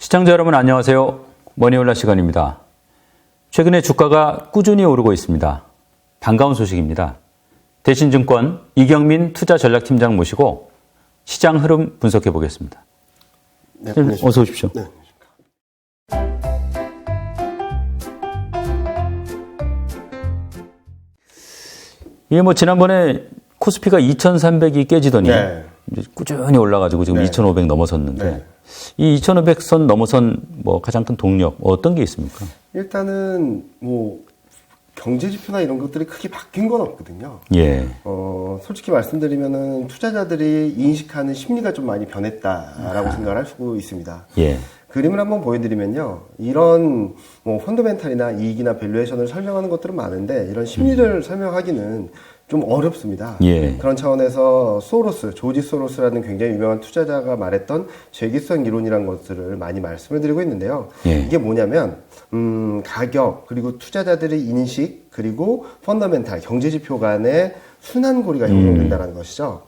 시청자 여러분 안녕하세요. 머니올라 시간입니다. 최근에 주가가 꾸준히 오르고 있습니다. 반가운 소식입니다. 대신증권 이경민 투자전략팀장 모시고 시장 흐름 분석해 보겠습니다. 네, 어서 오십시오. 네. 이게 지난번에 코스피가 2,300이 깨지더니 네. 이제 꾸준히 올라가지고 지금 네. 2,500 넘어섰는데 네. 이 2,500선 넘어선 가장 큰 동력 어떤 게 있습니까? 일단은 경제 지표나 이런 것들이 크게 바뀐 건 없거든요. 예. 솔직히 말씀드리면은 투자자들이 인식하는 심리가 좀 많이 변했다라고 생각을 할 수 있습니다. 예. 그림을 한번 보여드리면요. 이런 펀더멘탈이나 이익이나 밸류에이션을 설명하는 것들은 많은데 이런 심리를 설명하기는 좀 어렵습니다. 예. 그런 차원에서 조지 소로스라는 굉장히 유명한 투자자가 말했던 재기성 이론이라는 것들을 많이 말씀을 드리고 있는데요. 예. 이게 뭐냐면 가격 그리고 투자자들의 인식 그리고 펀더멘탈 경제지표 간의 순환고리가 형성된다는 것이죠.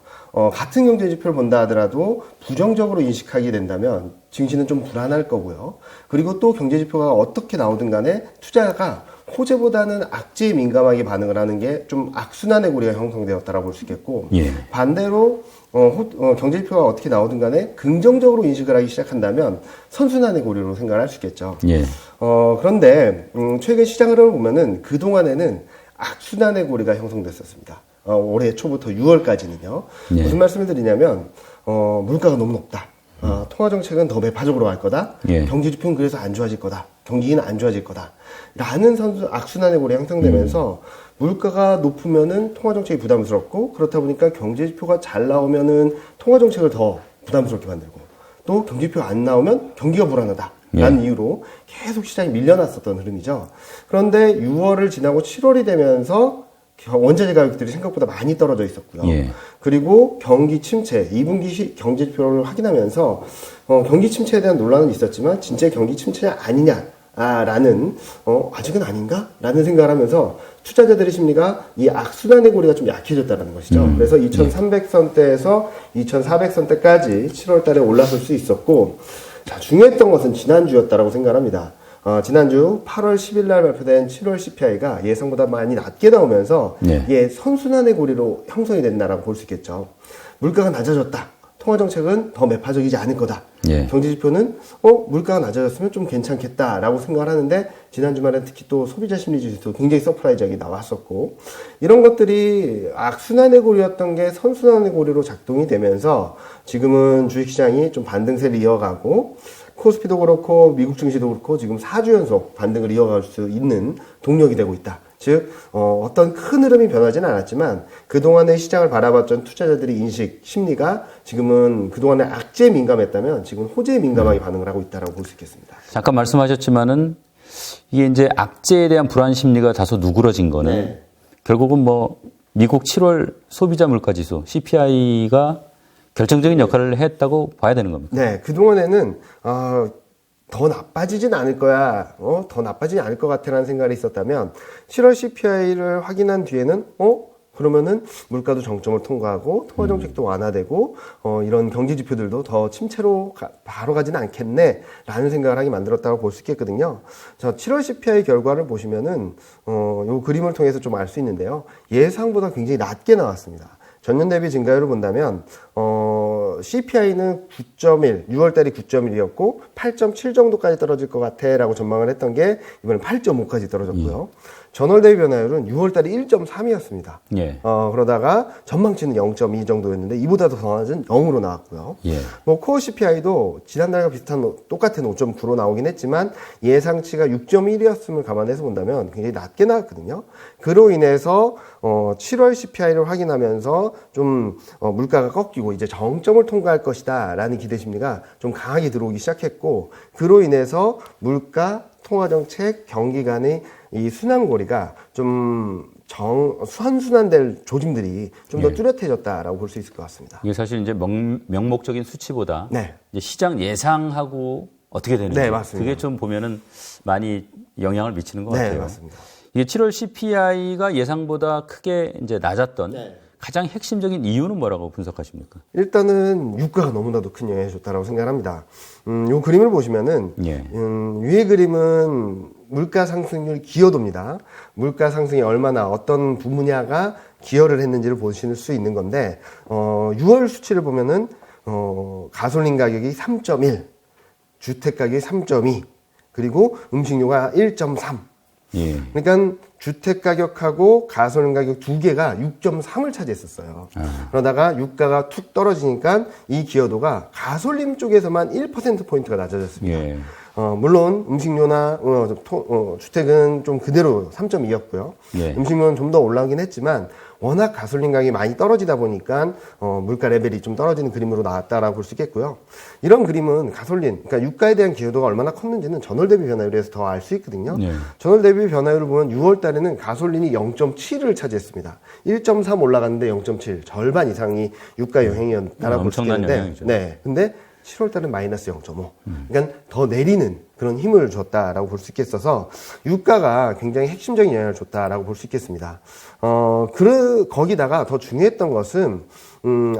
같은 경제지표를 본다 하더라도 부정적으로 인식하게 된다면 증시는 좀 불안할 거고요. 그리고 또 경제지표가 어떻게 나오든 간에 투자자가 호재보다는 악재에 민감하게 반응을 하는 게 좀 악순환의 고리가 형성되었다라고 볼 수 있겠고, 예. 반대로 경제지표가 어떻게 나오든 간에 긍정적으로 인식을 하기 시작한다면 선순환의 고리로 생각을 할 수 있겠죠. 예. 그런데 최근 시장 흐름을 보면은 그동안에는 악순환의 고리가 형성됐었습니다. 올해 초부터 6월까지는요. 예. 무슨 말씀을 드리냐면 물가가 너무 높다. 통화정책은 더 매파적으로 갈 거다. 예. 경제지표는 그래서 안 좋아질 거다. 경기는 안 좋아질 거다. 라는 악순환의 고리가 형성되면서 물가가 높으면은 통화정책이 부담스럽고 그렇다 보니까 경제지표가 잘 나오면은 통화정책을 더 부담스럽게 만들고 또 경제지표가 안 나오면 경기가 불안하다. 라는 이유로 계속 시장이 밀려났었던 흐름이죠. 그런데 6월을 지나고 7월이 되면서 원자재 가격들이 생각보다 많이 떨어져 있었고요. 예. 그리고 경기 침체, 2분기 경제지표를 확인하면서 경기 침체에 대한 논란은 있었지만 진짜 경기 침체냐 아니냐 라는 아직은 아닌가? 라는 생각을 하면서 투자자들의 심리가 이 악순환의 고리가 좀 약해졌다는 것이죠. 그래서 2300선대에서 2400선대까지 7월 달에 올라설 수 있었고 자, 중요했던 것은 지난주였다라고 생각합니다. 지난주 8월 10일 날 발표된 7월 CPI가 예상보다 많이 낮게 나오면서 선순환의 고리로 형성이 된다라고 볼 수 있겠죠. 물가가 낮아졌다. 통화정책은 더 매파적이지 않을 거다. 예. 경제지표는 물가가 낮아졌으면 좀 괜찮겠다라고 생각을 하는데 지난 주말에 특히 또 소비자 심리지수도 굉장히 서프라이즈하게 나왔었고 이런 것들이 악순환의 고리였던 게 선순환의 고리로 작동이 되면서 지금은 주식시장이 좀 반등세를 이어가고 코스피도 그렇고 미국 증시도 그렇고 지금 4주 연속 반등을 이어갈 수 있는 동력이 되고 있다. 즉 어떤 큰 흐름이 변하지는 않았지만 그동안의 시장을 바라봤던 투자자들의 인식, 심리가 지금은 그동안의 악재에 민감했다면 지금 호재에 민감하게 반응을 하고 있다고 볼 수 있겠습니다. 잠깐 말씀하셨지만은 이게 이제 악재에 대한 불안 심리가 다소 누그러진 거는 결국은 미국 7월 소비자 물가지수 CPI가 결정적인 역할을 했다고 봐야 되는 겁니다. 네, 그동안에는 더 나빠지진 않을 거야. 더 나빠지지 않을 것 같아라는 생각이 있었다면 7월 CPI를 확인한 뒤에는 그러면은 물가도 정점을 통과하고 통화정책도 완화되고 이런 경제 지표들도 더 침체로 바로 가지는 않겠네 라는 생각을 하게 만들었다고 볼 수 있겠거든요. 자, 7월 CPI 결과를 보시면은 요 그림을 통해서 좀 알 수 있는데요. 예상보다 굉장히 낮게 나왔습니다. 전년 대비 증가율을 본다면 CPI는 9.1, 6월달이 9.1이었고 8.7 정도까지 떨어질 것 같아 라고 전망을 했던 게 이번엔 8.5까지 떨어졌고요. 전월 대비 변화율은 6월달이 1.3이었습니다. 예. 그러다가 전망치는 0.2 정도였는데 이보다 더 낮은 0으로 나왔고요. 예. 코어 CPI도 지난달과 똑같은 5.9로 나오긴 했지만 예상치가 6.1이었음을 감안해서 본다면 굉장히 낮게 나왔거든요. 그로 인해서 7월 CPI를 확인하면서 좀 물가가 꺾이고 이제 정점을 통과할 것이다 라는 기대 심리가 좀 강하게 들어오기 시작했고 그로 인해서 물가, 통화정책, 경기 간의 이 순환고리가 좀 선순환될 조짐들이 좀 더 뚜렷해졌다라고 볼 수 있을 것 같습니다. 이게 사실 이제 명목적인 수치보다 이제 시장 예상하고 어떻게 되는지 맞습니다. 그게 좀 보면은 많이 영향을 미치는 것 같아요. 맞습니다. 이게 7월 CPI가 예상보다 크게 이제 낮았던 가장 핵심적인 이유는 뭐라고 분석하십니까? 일단은 유가가 너무나도 큰 영향을 줬다라고 생각합니다. 요 그림을 보시면은 예. 위의 그림은 물가 상승률 기여도입니다. 물가 상승이 얼마나 어떤 분야가 기여를 했는지를 보실 수 있는 건데 6월 수치를 보면은 가솔린 가격이 3.1, 주택 가격이 3.2, 그리고 음식료가 1.3. 예. 그러니까 주택 가격하고 가솔린 가격 두 개가 6.3을 차지했었어요. 그러다가 유가가 툭 떨어지니까 이 기여도가 가솔린 쪽에서만 1%포인트가 낮아졌습니다. 예. 물론 음식료나 주택은 좀 그대로 3.2였고요. 예. 음식료는 좀 더 올라오긴 했지만 워낙 가솔린 가격이 많이 떨어지다 보니까 물가 레벨이 좀 떨어지는 그림으로 나왔다라고 볼 수 있겠고요. 이런 그림은 가솔린, 그러니까 유가에 대한 기여도가 얼마나 컸는지는 전월 대비 변화율에서 더 알 수 있거든요. 예. 전월 대비 변화율을 보면 6월 달에는 가솔린이 0.7을 차지했습니다. 1.3 올라갔는데 0.7, 절반 이상이 유가 영향이었다라고 볼 수 엄청난 있는데, 영향이죠. 네, 근데 7월 달은 마이너스 0.5. 그러니까 더 내리는 그런 힘을 줬다라고 볼 수 있겠어서 유가가 굉장히 핵심적인 영향을 줬다라고 볼 수 있겠습니다. 거기다가 더 중요했던 것은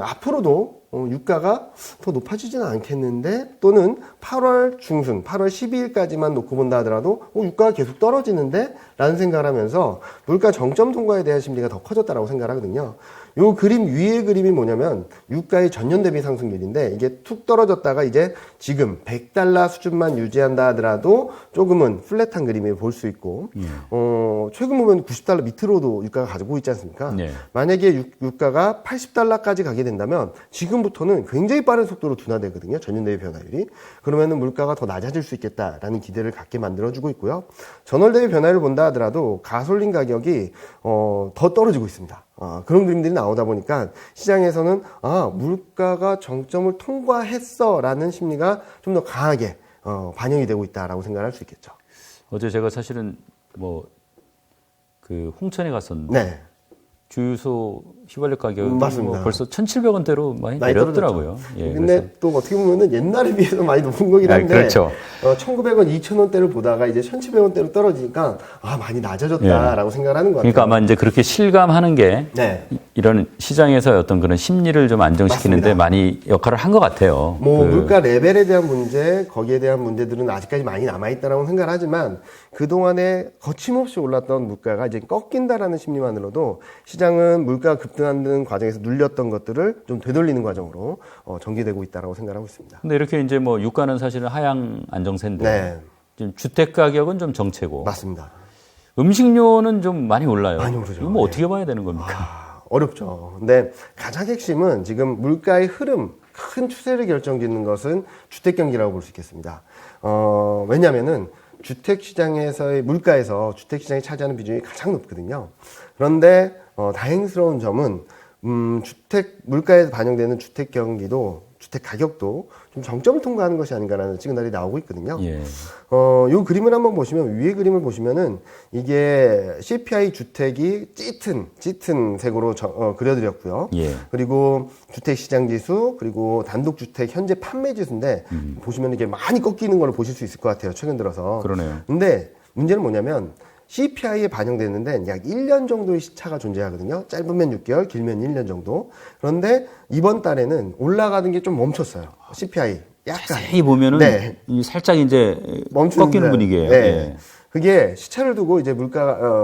앞으로도 유가가 더 높아지지는 않겠는데, 또는 8월 중순, 8월 12일까지만 놓고 본다 하더라도 유가가 계속 떨어지는데? 라는 생각을 하면서 물가 정점 통과에 대한 심리가 더 커졌다라고 생각을 하거든요. 요 그림 위의 그림이 뭐냐면 유가의 전년 대비 상승률인데, 이게 툭 떨어졌다가 이제 지금 100달러 수준만 유지한다 하더라도 조금은 플랫한 그림을 볼 수 있고, 최근 보면 90달러 밑으로도 유가가 가지고 있지 않습니까? 네. 만약에 유가가 80달러까지 가게 된다면 지금부터는 굉장히 빠른 속도로 둔화되거든요. 전년 대비 변화율이. 그러면은 물가가 더 낮아질 수 있겠다라는 기대를 갖게 만들어주고 있고요. 전월 대비 변화율을 본다 하더라도 가솔린 가격이 더 떨어지고 있습니다. 그런 그림들이 나오다 보니까 시장에서는 물가가 정점을 통과했어라는 심리가 좀 더 강하게 반영이 되고 있다라고 생각할 수 있겠죠. 어제 제가 사실은 홍천에 갔었는데 네. 주유소 휘발유 가격이 맞습니다. 벌써 1,700원대로 많이 많이 내렸더라고요. 예, 근데 또 어떻게 보면은 옛날에 비해서 많이 높은 거긴 한데, 그렇죠. 1,900원, 2,000원대를 보다가 이제 1,700원대로 떨어지니까 많이 낮아졌다라고 생각을 하는 것 같아요. 그러니까 아마 이제 그렇게 실감하는 게 네. 이런 시장에서 어떤 그런 심리를 좀 안정시키는데 맞습니다. 많이 역할을 한 것 같아요. 물가 레벨에 대한 문제, 거기에 대한 문제들은 아직까지 많이 남아있다라고 생각을 하지만, 그동안에 거침없이 올랐던 물가가 이제 꺾인다라는 심리만으로도 시장은 물가 급등하는 과정에서 눌렸던 것들을 좀 되돌리는 과정으로 전개되고 있다라고 생각하고 있습니다. 근데 이렇게 이제 유가는 사실은 하향 안정세인데 네. 지금 주택 가격은 좀 정체고 맞습니다. 음식료는 좀 많이 올라요. 많이 오르죠. 이거 어떻게 봐야 되는 겁니까? 어렵죠. 근데 가장 핵심은 지금 물가의 흐름, 큰 추세를 결정짓는 것은 주택 경기라고 볼 수 있겠습니다. 왜냐면은 주택 시장에서의 물가에서 주택 시장이 차지하는 비중이 가장 높거든요. 그런데 다행스러운 점은 물가에 반영되는 주택 경기도, 주택 가격도 좀 정점을 통과하는 것이 아닌가라는 시그널이 나오고 있거든요. 예. 요 그림을 한번 보시면, 위의 그림을 보시면은 이게 CPI 주택이 짙은 색으로 그려드렸고요. 예. 그리고 주택 시장 지수, 그리고 단독 주택 현재 판매 지수인데 보시면 이게 많이 꺾이는 걸 보실 수 있을 것 같아요. 최근 들어서. 그러네요. 근데 문제는 뭐냐면 CPI에 반영되는 데는 약 1년 정도의 시차가 존재하거든요. 짧으면 6개월, 길면 1년 정도. 그런데 이번 달에는 올라가는 게 좀 멈췄어요. CPI. 약간. 자세히 보면은 네. 살짝 이제 꺾이는 분위기예요. 네. 예. 그게 시차를 두고 이제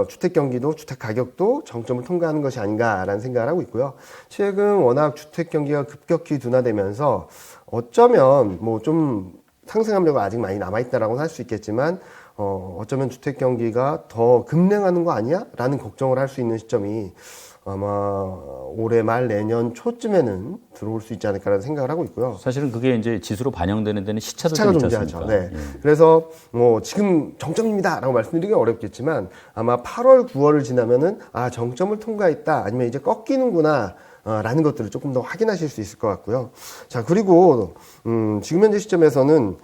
주택 경기도, 주택 가격도 정점을 통과하는 것이 아닌가라는 생각을 하고 있고요. 최근 워낙 주택 경기가 급격히 둔화되면서 어쩌면 좀 상승 압력이 아직 많이 남아있다라고는 할 수 있겠지만, 어쩌면 주택 경기가 더 급냉하는 거 아니야? 라는 걱정을 할 수 있는 시점이 아마 올해 말 내년 초쯤에는 들어올 수 있지 않을까라는 생각을 하고 있고요. 사실은 그게 이제 지수로 반영되는 데는 시차도 시차가 좀 존재하죠. 있지 않습니까? 네. 예. 그래서 지금 정점입니다라고 말씀드리기 어렵겠지만, 아마 8월, 9월을 지나면은 정점을 통과했다, 아니면 이제 꺾이는구나. 라는 것들을 조금 더 확인하실 수 있을 것 같고요. 자, 그리고 지금 현재 시점에서는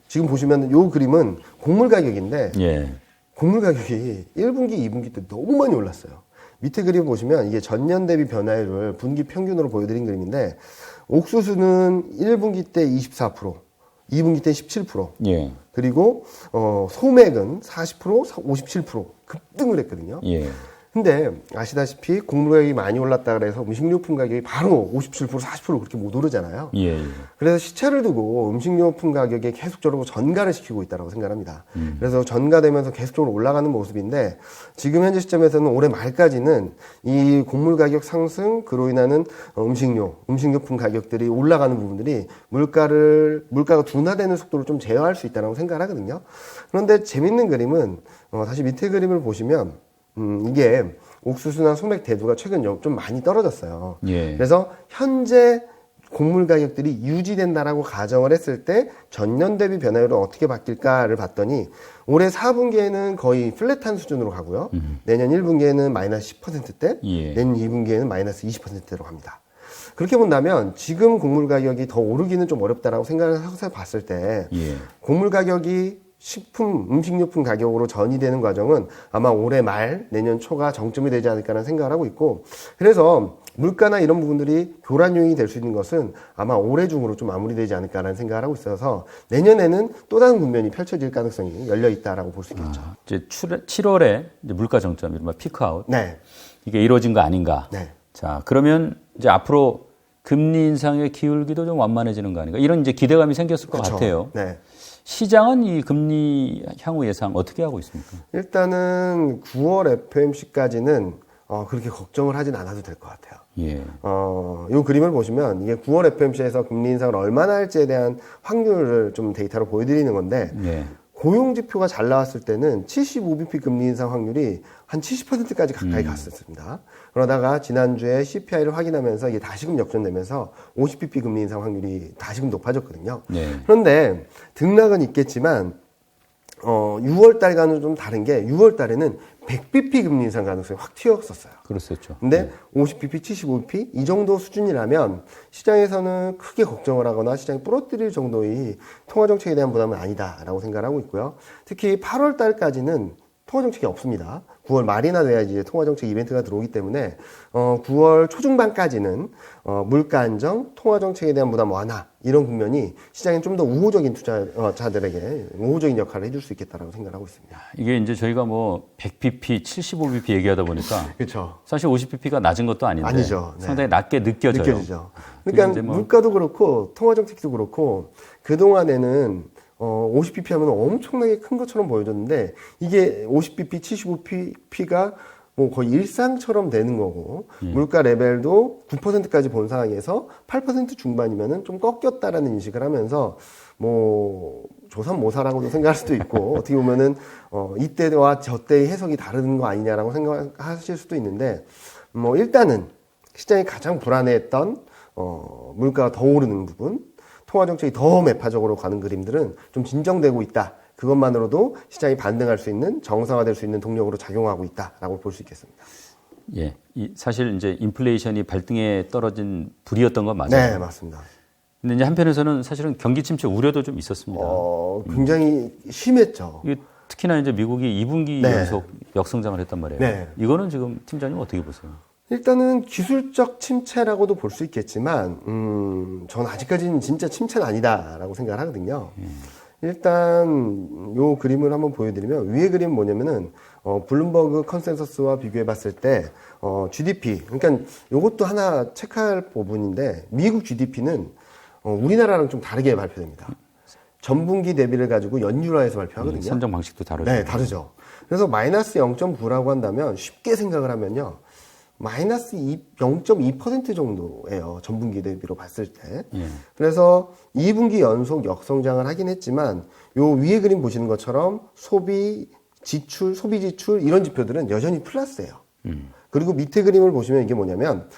지금 보시면 요 그림은 곡물 가격인데, 예. 곡물 가격이 1분기, 2분기 때 너무 많이 올랐어요. 밑에 그림 보시면 이게 전년 대비 변화율을 분기 평균으로 보여드린 그림인데, 옥수수는 1분기 때 24%, 2분기 때 17%, 예. 그리고 소맥은 40%, 57% 급등을 했거든요. 예. 근데 아시다시피 곡물 가격이 많이 올랐다 그래서 음식료품 가격이 바로 57%, 40% 그렇게 못 오르잖아요. 예, 예. 그래서 시차를 두고 음식료품 가격에 계속적으로 전가를 시키고 있다고 생각합니다. 그래서 전가되면서 계속적으로 올라가는 모습인데 지금 현재 시점에서는 올해 말까지는 이 곡물 가격 상승 그로 인하는 음식료품 가격들이 올라가는 부분들이 물가가 둔화되는 속도를 좀 제어할 수 있다고 생각을 하거든요. 그런데 재밌는 그림은 다시 밑에 그림을 보시면 이게 옥수수나 소맥 대두가 최근 좀 많이 떨어졌어요. 예. 그래서 현재 곡물 가격들이 유지된다라고 가정을 했을 때 전년 대비 변화율은 어떻게 바뀔까를 봤더니 올해 4분기에는 거의 플랫한 수준으로 가고요. 내년 1분기에는 마이너스 10%대, 예. 내년 2분기에는 마이너스 20%대로 갑니다. 그렇게 본다면 지금 곡물 가격이 더 오르기는 좀 어렵다라고 생각을 해서 봤을 때 예. 곡물 가격이 음식료품 가격으로 전이되는 과정은 아마 올해 말, 내년 초가 정점이 되지 않을까라는 생각을 하고 있고, 그래서 물가나 이런 부분들이 교란 요인이 될 수 있는 것은 아마 올해 중으로 좀 마무리되지 않을까라는 생각을 하고 있어서 내년에는 또 다른 국면이 펼쳐질 가능성이 열려 있다라고 볼 수 있겠죠. 이제 7월에 이제 물가 정점, 이른바 피크아웃. 네. 이게 이루어진 거 아닌가. 네. 자, 그러면 이제 앞으로 금리 인상의 기울기도 좀 완만해지는 거 아닌가. 이런 이제 기대감이 생겼을 것 그렇죠. 같아요. 네. 시장은 이 금리 향후 예상 어떻게 하고 있습니까? 일단은 9월 FOMC까지는 그렇게 걱정을 하진 않아도 될 것 같아요. 예. 이 그림을 보시면 이게 9월 FOMC에서 금리 인상을 얼마나 할지에 대한 확률을 좀 데이터로 보여드리는 건데 예. 고용 지표가 잘 나왔을 때는 75bp 금리 인상 확률이 한 70%까지 가까이 갔었습니다. 그러다가 지난주에 CPI를 확인하면서 이게 다시금 역전되면서 50bp 금리 인상 확률이 다시금 높아졌거든요. 네. 그런데 등락은 있겠지만 6월 달과는 좀 다른 게 6월 달에는 100bp 금리 인상 가능성이 확 튀었었어요. 그랬었죠. 근데 50bp, 75bp 이 정도 수준이라면 시장에서는 크게 걱정을 하거나 시장이 부러뜨릴 정도의 통화 정책에 대한 부담은 아니다라고 생각을 하고 있고요. 특히 8월 달까지는 통화 정책이 없습니다. 9월 말이나 돼야지 이제 통화 정책 이벤트가 들어오기 때문에 9월 초중반까지는 물가 안정, 통화 정책에 대한 부담 완화 이런 국면이 시장에 좀 더 우호적인 투자자들에게 우호적인 역할을 해줄 수 있겠다라고 생각하고 있습니다. 이게 이제 저희가 뭐 100bp, 75bp 얘기하다 보니까 그렇죠. 사실 50bp가 낮은 것도 아닌데 아니죠. 네. 상당히 낮게 느껴져요. 그러니까 뭐 물가도 그렇고 통화 정책도 그렇고 그 동안에는 50bp 하면 엄청나게 큰 것처럼 보여졌는데 이게 50bp, 75bp가 뭐 거의 일상처럼 되는 거고 물가 레벨도 9%까지 본 상황에서 8% 중반이면은 좀 꺾였다라는 인식을 하면서 뭐 조삼모사라고도 생각할 수도 있고 어떻게 보면은 이때와 저때의 해석이 다른 거 아니냐라고 생각하실 수도 있는데 뭐 일단은 시장이 가장 불안해했던 물가가 더 오르는 부분, 통화 정책이 더 매파적으로 가는 그림들은 좀 진정되고 있다. 그것만으로도 시장이 반등할 수 있는 정상화될 수 있는 동력으로 작용하고 있다라고 볼 수 있겠습니다. 예, 사실 이제 인플레이션이 발등에 떨어진 불이었던 건 맞아요. 네, 맞습니다. 근데 이제 한편에서는 사실은 경기 침체 우려도 좀 있었습니다. 굉장히 심했죠. 이게 특히나 이제 미국이 2분기 네. 연속 역성장을 했단 말이에요. 네. 이거는 지금 팀장님 어떻게 보세요? 일단은 기술적 침체라고도 볼 수 있겠지만, 전 아직까지는 진짜 침체는 아니다라고 생각을 하거든요. 일단 요 그림을 한번 보여드리면 위에 그림은 뭐냐면은 블룸버그 컨센서스와 비교해 봤을 때 GDP 그러니까 요것도 하나 체크할 부분인데 미국 GDP는 우리나라랑 좀 다르게 발표됩니다. 전분기 대비를 가지고 연율화해서 발표하거든요. 산정 방식도 다르죠. 네, 다르죠. 그래서 마이너스 0.9라고 한다면 쉽게 생각을 하면요. 마이너스 0.2% 정도예요. 전분기 대비로 봤을 때. 예. 그래서 2분기 연속 역성장을 하긴 했지만 요 위에 그림 보시는 것처럼 소비 지출 이런 지표들은 여전히 플러스예요. 그리고 밑에 그림을 보시면 이게 뭐냐면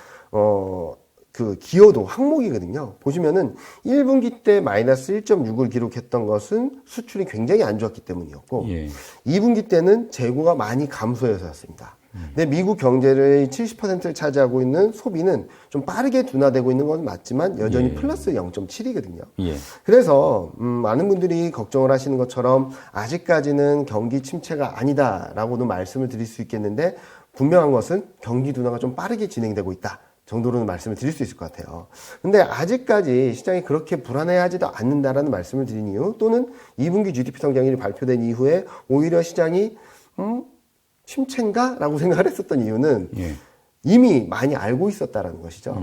그 기여도 항목이거든요. 보시면은 1분기 때 마이너스 1.6을 기록했던 것은 수출이 굉장히 안 좋았기 때문이었고 예. 2분기 때는 재고가 많이 감소해서였습니다. 근데 미국 경제의 70%를 차지하고 있는 소비는 좀 빠르게 둔화되고 있는 건 맞지만 여전히 예. 플러스 0.7이거든요. 예. 그래서 많은 분들이 걱정을 하시는 것처럼 아직까지는 경기 침체가 아니다라고도 말씀을 드릴 수 있겠는데 분명한 것은 경기 둔화가 좀 빠르게 진행되고 있다. 정도로는 말씀을 드릴 수 있을 것 같아요. 근데 아직까지 시장이 그렇게 불안해하지도 않는다라는 말씀을 드린 이유 또는 2분기 GDP 성장률이 발표된 이후에 오히려 시장이 침체인가? 라고 생각을 했었던 이유는 예. 이미 많이 알고 있었다라는 것이죠.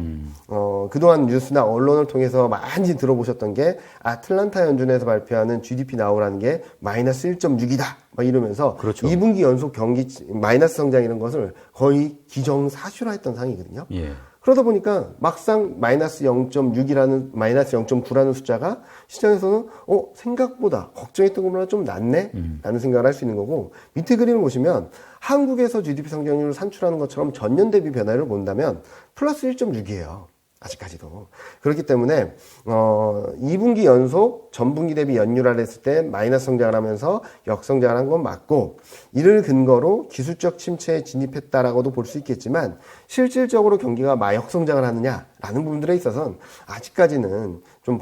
그동안 뉴스나 언론을 통해서 많이 들어보셨던 게 아틀란타 연준에서 발표하는 GDP 나오라는 게 마이너스 1.6이다. 막 이러면서 그렇죠. 2분기 연속 경기 마이너스 성장 이런 것을 거의 기정사실화했던 상황이거든요. 예. 그러다 보니까 막상 마이너스 0.6이라는 마이너스 0.9라는 숫자가 시장에서는 생각보다 걱정했던 것보다 좀 낫네 라는 생각을 할 수 있는 거고, 밑에 그림을 보시면 한국에서 GDP 성장률을 산출하는 것처럼 전년 대비 변화를 본다면 플러스 1.6이에요. 아직까지도. 그렇기 때문에 2분기 연속 전분기 대비 연율화를 했을 때 마이너스 성장을 하면서 역성장을 한 건 맞고, 이를 근거로 기술적 침체에 진입했다라고도 볼 수 있겠지만 실질적으로 경기가 마역성장을 하느냐라는 부분들에 있어서는 아직까지는 좀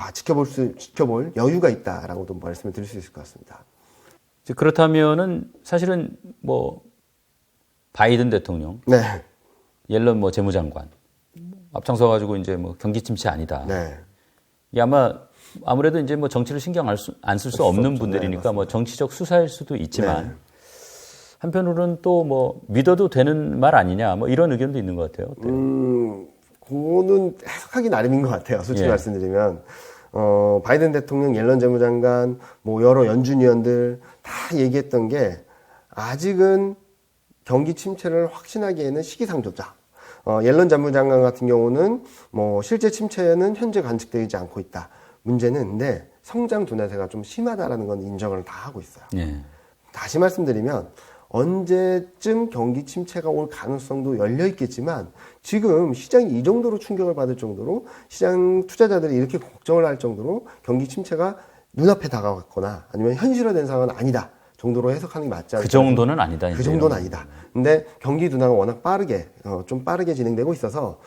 지켜볼 여유가 있다라고도 말씀을 드릴 수 있을 것 같습니다. 그렇다면은 사실은 뭐 바이든 대통령, 네. 옐런 뭐 재무장관 앞장서 가지고 이제 뭐 경기 침체 아니다. 네. 이게 아무래도 이제 뭐 정치를 신경 안 쓸 수 없는 분들이니까 네, 뭐 정치적 수사일 수도 있지만 한편으로는 또 뭐 믿어도 되는 말 아니냐 뭐 이런 의견도 있는 것 같아요. 그거는 해석하기 나름인 것 같아요. 솔직히 예. 말씀드리면. 바이든 대통령, 옐런 재무장관, 뭐 여러 연준 위원들 다 얘기했던 게 아직은 경기 침체를 확신하기에는 시기상조다. 옐런 재무장관 같은 경우는 뭐 실제 침체는 현재 관측되지 않고 있다. 문제는 근데 성장 둔화세가 좀 심하다라는 건 인정을 다 하고 있어요. 예. 다시 말씀드리면 언제쯤 경기 침체가 올 가능성도 열려 있겠지만 지금 시장이 이 정도로 충격을 받을 정도로 시장 투자자들이 이렇게 걱정을 할 정도로 경기 침체가 눈앞에 다가왔거나 아니면 현실화된 상황은 아니다 정도로 해석하는 게 맞지 않을까? 그 정도는 아니다. 그 정도는 아니다. 근데 경기 둔화가 워낙 좀 빠르게 진행되고 있어서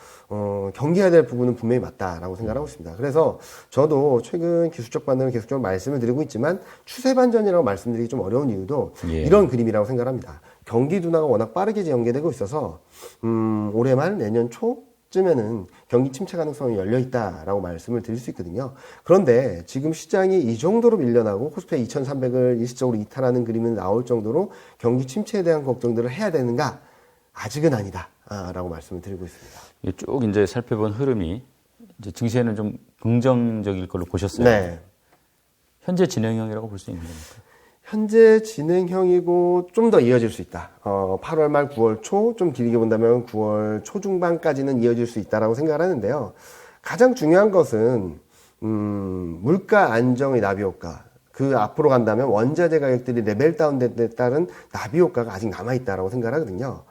경계해야 될 부분은 분명히 맞다라고 생각하고 있습니다. 그래서 저도 최근 기술적 반등을 계속적으로 말씀을 드리고 있지만 추세 반전이라고 말씀드리기 좀 어려운 이유도 예. 이런 그림이라고 생각합니다. 경기 둔화가 워낙 빠르게 전개되고 있어서 올해 말 내년 초쯤에는 경기 침체 가능성이 열려 있다라고 말씀을 드릴 수 있거든요. 그런데 지금 시장이 이 정도로 밀려나고 코스피 2,300을 일시적으로 이탈하는 그림이 나올 정도로 경기 침체에 대한 걱정들을 해야 되는가? 아직은 아니다라고 말씀을 드리고 있습니다. 쭉 이제 살펴본 흐름이 이제 증시에는 좀 긍정적일 걸로 보셨어요. 네. 현재 진행형이라고 볼 수 있는 겁니까? 현재 진행형이고 좀 더 이어질 수 있다. 8월 말 9월 초, 좀 길게 본다면 9월 초중반까지는 이어질 수 있다라고 생각을 하는데요. 가장 중요한 것은 물가 안정의 나비 효과. 그 앞으로 간다면 원자재 가격들이 레벨 다운된 데 따른 나비 효과가 아직 남아있다라고 생각을 하거든요.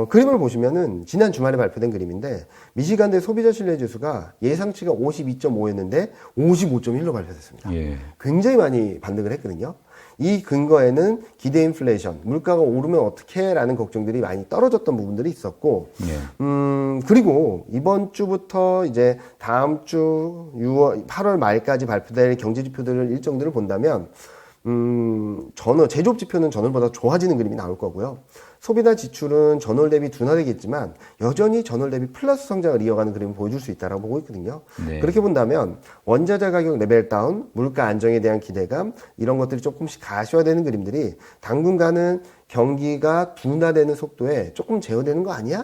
그림을 보시면은 지난 주말에 발표된 그림인데 미시간대 소비자 신뢰 지수가 예상치가 52.5였는데 55.1로 발표됐습니다. 예. 굉장히 많이 반등을 했거든요. 이 근거에는 기대 인플레이션, 물가가 오르면 어떻게 라는 걱정들이 많이 떨어졌던 부분들이 있었고, 예. 그리고 이번 주부터 이제 다음 주 8월 말까지 발표될 경제 지표들 일정들을 본다면, 제조업 지표는 전월보다 좋아지는 그림이 나올 거고요. 소비나 지출은 전월 대비 둔화되겠지만 여전히 전월 대비 플러스 성장을 이어가는 그림을 보여줄 수 있다고 보고 있거든요. 네. 그렇게 본다면 원자재 가격 레벨 다운, 물가 안정에 대한 기대감 이런 것들이 조금씩 가시화되는 그림들이 당분간은 경기가 둔화되는 속도에 조금 제어되는 거 아니야?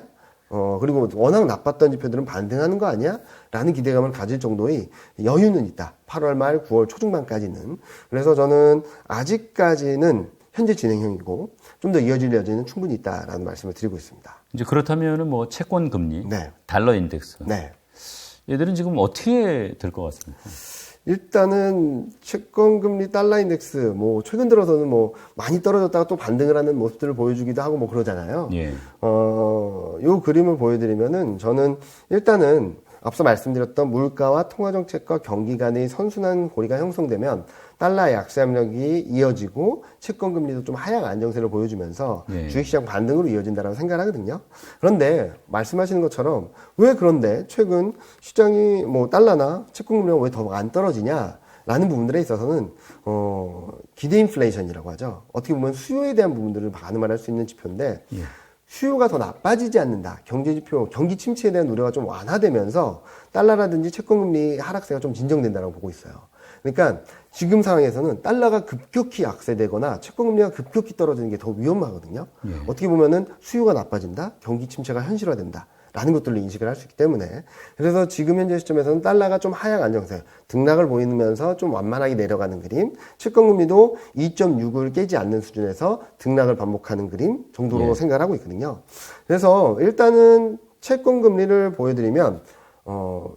그리고 워낙 나빴던 지표들은 반등하는 거 아니야? 라는 기대감을 가질 정도의 여유는 있다. 8월 말 9월 초중반까지는. 그래서 저는 아직까지는 현재 진행형이고 좀 더 이어질 여지는 충분히 있다라는 말씀을 드리고 있습니다. 이제 그렇다면은 뭐 채권 금리, 네. 달러 인덱스. 네. 얘들은 지금 어떻게 될 것 같습니까? 일단은 채권 금리 달러 인덱스 뭐 최근 들어서는 뭐 많이 떨어졌다가 또 반등을 하는 모습들을 보여주기도 하고 뭐 그러잖아요. 예. 요 그림을 보여드리면은 저는 일단은 앞서 말씀드렸던 물가와 통화정책과 경기 간의 선순환 고리가 형성되면 달러의 약세 압력이 이어지고 채권 금리도 좀 하향 안정세를 보여주면서 네. 주식시장 반등으로 이어진다라고 생각을 하거든요. 그런데 말씀하시는 것처럼 왜 그런데 최근 시장이 뭐 달러나 채권 금리가 왜 더 안 떨어지냐? 라는 부분들에 있어서는 기대 인플레이션이라고 하죠. 어떻게 보면 수요에 대한 부분들을 가늠할 수 있는 지표인데 예. 수요가 더 나빠지지 않는다. 경제지표, 경기 침체에 대한 우려가 좀 완화되면서 달러라든지 채권금리 하락세가 좀 진정된다고 보고 있어요. 그러니까 지금 상황에서는 달러가 급격히 약세되거나 채권금리가 급격히 떨어지는 게 더 위험하거든요. 어떻게 보면은 수요가 나빠진다, 경기 침체가 현실화된다. 라는 것들로 인식을 할 수 있기 때문에 그래서 지금 현재 시점에서는 달러가 좀 하향 안정세 등락을 보이면서 좀 완만하게 내려가는 그림, 채권금리도 2.6을 깨지 않는 수준에서 등락을 반복하는 그림 정도로 생각을 하고 있거든요. 그래서 일단은 채권금리를 보여드리면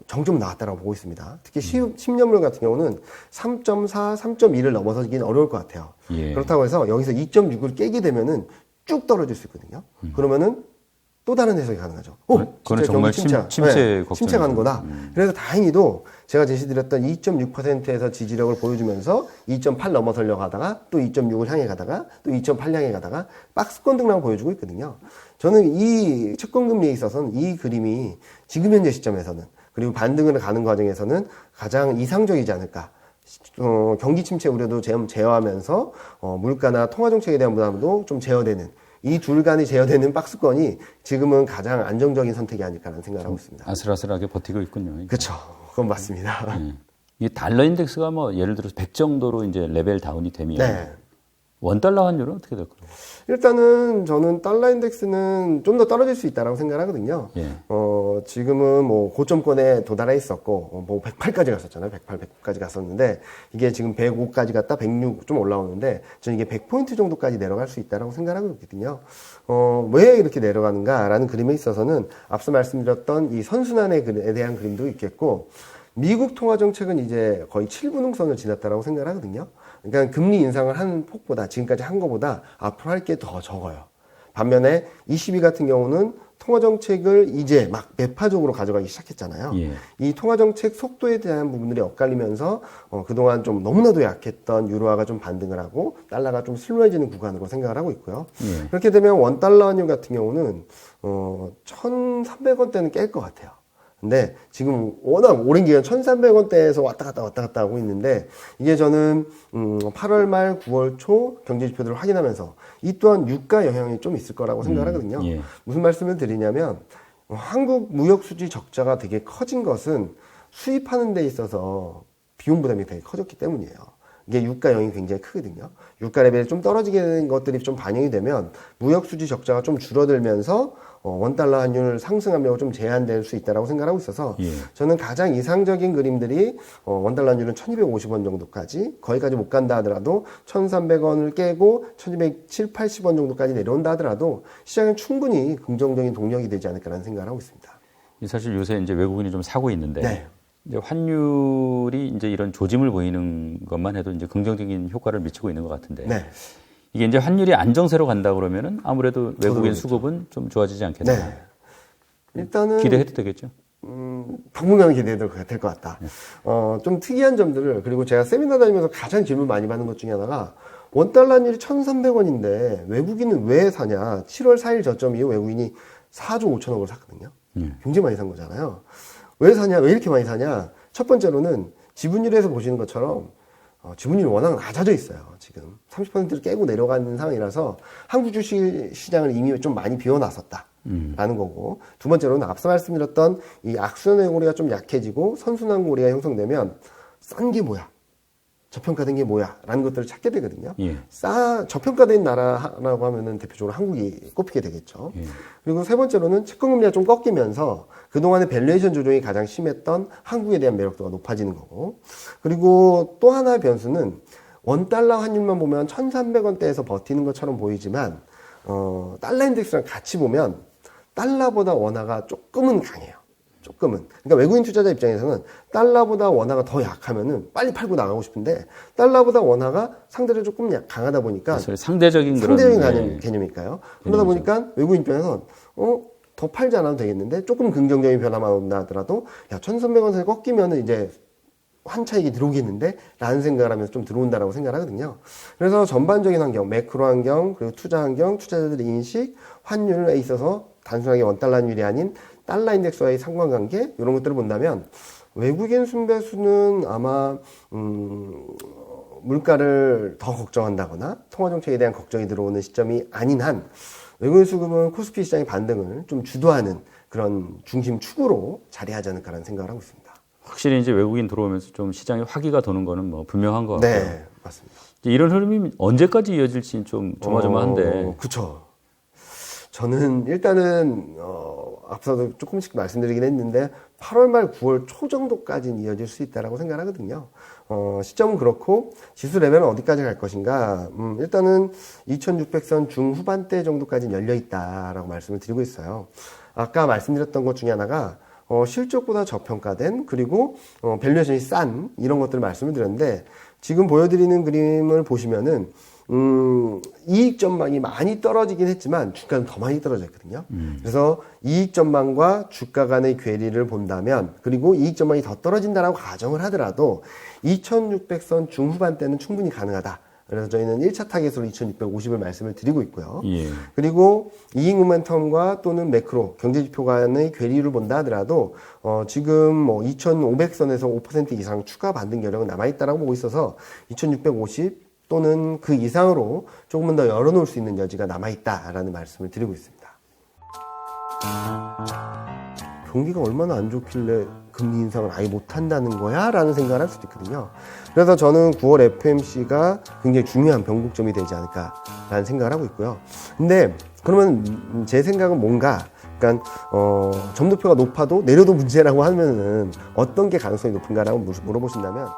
정점 나왔다라고 보고 있습니다. 특히 10년물 같은 경우는 3.4, 3.2를 넘어서기는 어려울 것 같아요. 그렇다고 해서 여기서 2.6을 깨게 되면은 쭉 떨어질 수 있거든요. 그러면은 또 다른 해석이 가능하죠. 그건 정말 침체 침체 가는 거다. 그래서 다행히도 제가 제시드렸던 2.6%에서 지지력을 보여주면서 2.8 넘어서려고 하다가 또 2.6을 향해 가다가 또 2.8 향해 가다가 박스권 등락을 보여주고 있거든요. 저는 이 채권금리에 있어서는 이 그림이 지금 현재 시점에서는 그리고 반등을 가는 과정에서는 가장 이상적이지 않을까. 경기 침체 우려도 제어하면서 물가나 통화 정책에 대한 부담도 좀 제어되는 이 둘 간이 제어되는 박스권이 지금은 가장 안정적인 선택이 아닐까라는 생각을 하고 있습니다. 아슬아슬하게 버티고 있군요. 그렇죠. 그건 맞습니다. 이 달러 인덱스가 뭐 예를 들어서 100 정도로 이제 레벨 다운이 되면 원달러 환율은 어떻게 될까요? 일단은 저는 달러 인덱스는 좀 더 떨어질 수 있다라고 생각을 하거든요. 지금은 뭐 고점권에 도달해 있었고, 뭐 108까지 갔었잖아요. 108, 109까지 갔었는데, 이게 지금 105까지 갔다 106 좀 올라오는데, 저는 이게 100포인트 정도까지 내려갈 수 있다라고 생각을 하고 있거든요. 왜 이렇게 내려가는가라는 그림에 있어서는 앞서 말씀드렸던 이 선순환에 대한 그림도 있겠고, 미국 통화 정책은 이제 거의 7분응선을 지났다라고 생각을 하거든요. 그러니까 금리 인상을 한 폭보다 지금까지 한 것보다 앞으로 할 게 더 적어요. 반면에 ECB 같은 경우는 통화 정책을 이제 막 매파적으로 가져가기 시작했잖아요. 이 통화 정책 속도에 대한 부분들이 엇갈리면서 그동안 좀 너무나도 약했던 유로화가 좀 반등을 하고 달러가 좀 슬로해지는 구간으로 생각을 하고 있고요. 그렇게 되면 원달러 환율 같은 경우는 1,300원대는 깰 것 같아요. 근데 지금 워낙 오랜 기간 1,300원대에서 왔다 갔다 하고 있는데 이게 저는 8월 말 9월 초 경제 지표들을 확인하면서 이 또한 유가 영향이 좀 있을 거라고 생각을 하거든요. 무슨 말씀을 드리냐면 한국 무역 수지 적자가 되게 커진 것은 수입하는 데 있어서 비용 부담이 되게 커졌기 때문이에요. 이게 유가 영향이 굉장히 크거든요. 유가 레벨이 좀 떨어지게 되는 것들이 좀 반영이 되면 무역 수지 적자가 좀 줄어들면서 원달러 환율 상승 압력이 좀 제한될 수 있다라고 생각하고 있어서 저는 가장 이상적인 그림들이 원달러 환율은 1250원 정도까지 거기까지 못 간다 하더라도 1300원을 깨고 1270, 80원 정도까지 내려온다 하더라도 시장은 충분히 긍정적인 동력이 되지 않을까라는 생각을 하고 있습니다. 사실 요새 이제 외국인이 좀 사고 있는데 이제 환율이 이제 이런 조짐을 보이는 것만 해도 이제 긍정적인 효과를 미치고 있는 것 같은데 이게 이제 환율이 안정세로 간다 그러면은 아무래도 외국인 수급은 좀 좋아지지 않겠나? 일단은 기대해도 되겠죠? 당분간 기대해도 될 것 같다. 좀 특이한 점들을 그리고 제가 세미나 다니면서 가장 질문 많이 받는 것 중에 하나가 원달러 환율이 1,300원인데 외국인은 왜 사냐? 7월 4일 저점 이후 외국인이 4조 5천억을 샀거든요. 굉장히 많이 산 거잖아요. 왜 사냐? 왜 이렇게 많이 사냐? 첫 번째로는 지분율에서 보시는 것처럼 지분율이 워낙 낮아져 있어요. 지금 30%를 깨고 내려가는 상황이라서 한국 주식 시장을 이미 좀 많이 비워놨었다라는 거고, 두 번째로는 앞서 말씀드렸던 이 악순환의 고리가 좀 약해지고 선순환 고리가 형성되면 싼 게 뭐야? 저평가된 게 뭐야? 라는 것들을 찾게 되거든요. 저평가된 나라라고 하면은 대표적으로 한국이 꼽히게 되겠죠. 그리고 세 번째로는 채권금리가 좀 꺾이면서 그동안의 밸류에이션 조정이 가장 심했던 한국에 대한 매력도가 높아지는 거고, 그리고 또 하나의 변수는 원달러 환율만 보면 1,300원대에서 버티는 것처럼 보이지만 달러 인덱스랑 같이 보면 달러보다 원화가 조금은 강해요. 조금은. 그러니까 외국인 투자자 입장에서는 달러보다 원화가 더 약하면은 빨리 팔고 나가고 싶은데 달러보다 원화가 상대적으로 조금 강하다 보니까 상대적인 개념일까요? 그러다 보니까 외국인 입장에서는 더 팔지 않아도 되겠는데 조금 긍정적인 변화만 온다 하더라도 1,300원에서 꺾이면은 이제 환차익이 들어오겠는데? 라는 생각을 하면서 좀 들어온다라고 생각을 하거든요. 그래서 전반적인 환경, 매크로 환경, 그리고 투자 환경, 투자자들의 인식, 환율에 있어서 단순하게 원달러 환율이 아닌 달러 인덱스와의 상관관계, 이런 것들을 본다면 외국인 순배수는 아마 물가를 더 걱정한다거나 통화정책에 대한 걱정이 들어오는 시점이 아닌 한 외국인 수급은 코스피 시장의 반등을 좀 주도하는 그런 중심 축으로 자리하지 않을까라는 생각을 하고 있습니다. 확실히 이제 외국인 들어오면서 좀 시장에 화기가 도는 거는 뭐 분명한 것 같고요. 네, 맞습니다. 이제 이런 흐름이 언제까지 이어질지 좀 조마조마한데. 그쵸. 저는 일단은 앞서도 조금씩 말씀드리긴 했는데 8월 말 9월 초 정도까지는 이어질 수 있다라고 생각하거든요. 시점은 그렇고 지수 레벨은 어디까지 갈 것인가? 일단은 2600선 중후반대 정도까지는 열려 있다라고 말씀을 드리고 있어요. 아까 말씀드렸던 것 중에 하나가 실적보다 저평가된 그리고 밸류에이션이 싼 이런 것들을 말씀을 드렸는데 지금 보여드리는 그림을 보시면은 이익 전망이 많이 떨어지긴 했지만 주가는 더 많이 떨어졌거든요. 그래서 이익 전망과 주가 간의 괴리를 본다면 그리고 이익 전망이 더 떨어진다라고 가정을 하더라도 2600선 중후반대는 충분히 가능하다. 그래서 저희는 1차 타겟으로 2650을 말씀을 드리고 있고요. 예. 그리고 이익 모멘텀과 또는 매크로 경제지표 간의 괴리를 본다 하더라도 지금 뭐 2500선에서 5% 이상 추가 반등 여력은 남아있다라고 보고 있어서 2650 또는 그 이상으로 조금은 더 열어놓을 수 있는 여지가 남아있다라는 말씀을 드리고 있습니다. 경기가 얼마나 안 좋길래 금리 인상을 아예 못한다는 거야? 라는 생각을 할 수도 있거든요. 그래서 저는 9월 FMC가 굉장히 중요한 변곡점이 되지 않을까라는 생각을 하고 있고요. 근데 그러면 제 생각은 뭔가 그러니까 점도표가 높아도 내려도 문제라고 하면은 어떤 게 가능성이 높은가라고 물어보신다면